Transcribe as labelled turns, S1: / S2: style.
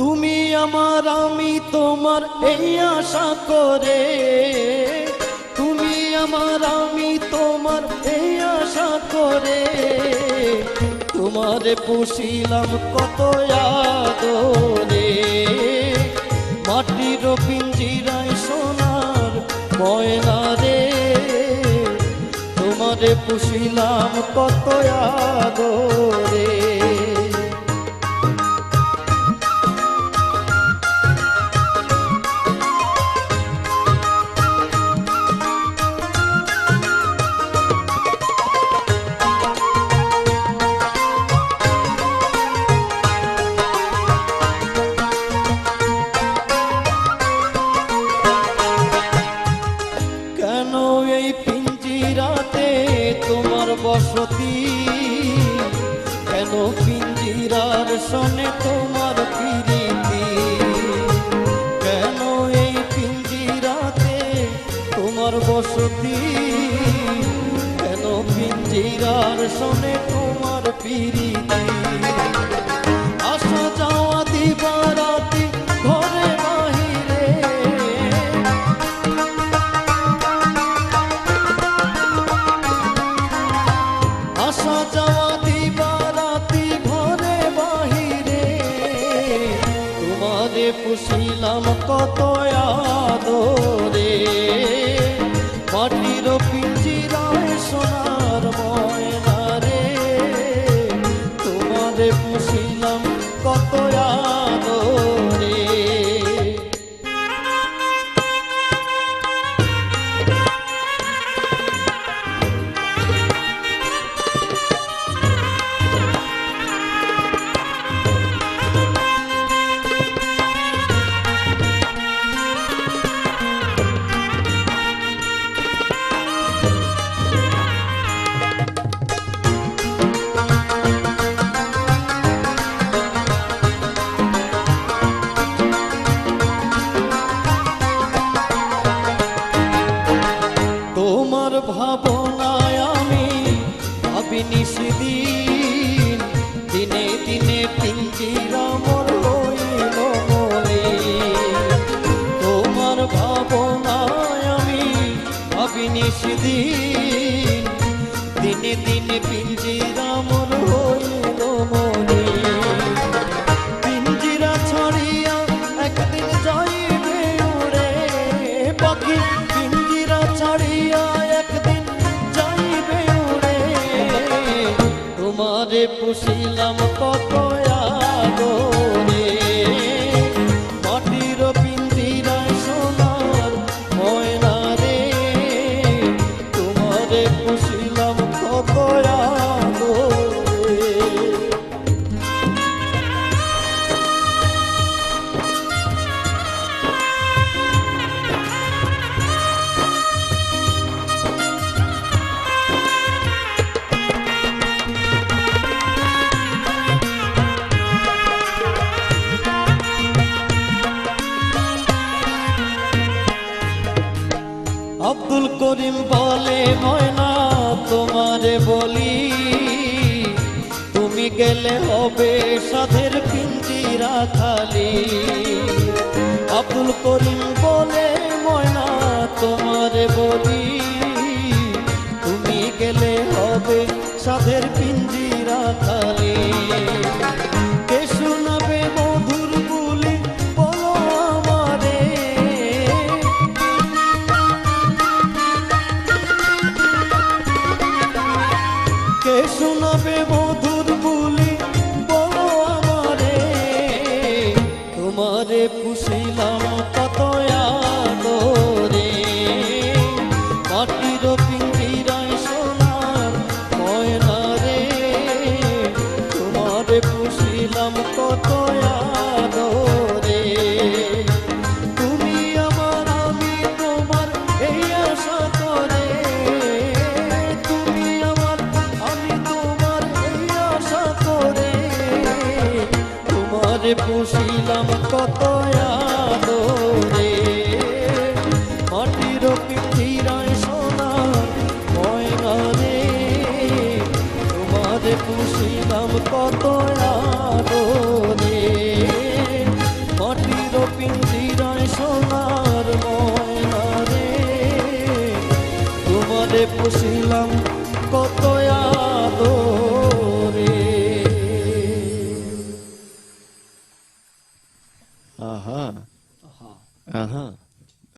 S1: তুমি আমার আমি তোমার এই আশা করে, তুমি আমার আমি তোমার এই আশা করে, তোমারে পুষিলাম কত আদরে। মাটির পিঞ্জিরায় সোনার ময়না রে, তোমারে পুষিলাম কত আদরে। বসতি কেন পিঞ্জিরার সনে তোমার প্রীতি, কেন এই পিঞ্জিরাতে তোমার বসতি, কেন পিঞ্জিরার সনে তোমার প্রীতি। আসা যাওয়া দিবারাতি ঘরে বাহিরে, আসা যাওয়া দিবারাতি ঘরে বাহিরে, তোমারে পুষিলাম কত আদরে। মাটির পিঞ্জিরায় সোনার ময়না রে, তোমারে পুষিলাম কত আদরে। ভাবনায় আমি ভাবিনি সেদিন, দিনে দিনে পিঞ্জিরা মোর হইল মলিন। তোমার ভাবনায় আমি ভাবিনি সেদিন, দিনে দিনে পিঞ্জিরা মোর হইল মলিন। পিঞ্জিরা ছাড়িয়া একদিন যাইবে উড়ে পাখি, পিঞ্জিরা ছাড়িয়া একদিন যাইবে উড়ে, তোমারে পুষিলাম কত আদরে। মাটির পিঞ্জিরায় সোনার ময়না রে, তোমারে পুষিলাম কত আদরে। আব্দুল করিম বলে ময়না তোমারে বলি, তুমি গেলে হবে সাধের পিঞ্জিরা খালি। আব্দুল করিম বলে ময়না তোমারে বলি, তুমি গেলে হবে সাধের পিঞ্জিরা খালি। কে শোনাবে মধুর বুলি বলো আমারে, কে শোনাবে মধুর বুলি বলো আমারে। তোমারে পুষিলাম কত আদরে। মাটির পিঞ্জিরায় সোনার ময়না রে, তোমারে পুষিলাম কত আদরে। তুমি আমার আমি তোমার এই আশা করে, তুমি আমার আমি তোমার এই আশা করে, তোমারে পুষিলাম কত আদরে। মাটির পিঞ্জিরায় সোনার ময়না রে, তোমারে পুষিলাম কত আদরে। পুষিলাম কত আদরে। আহা আহা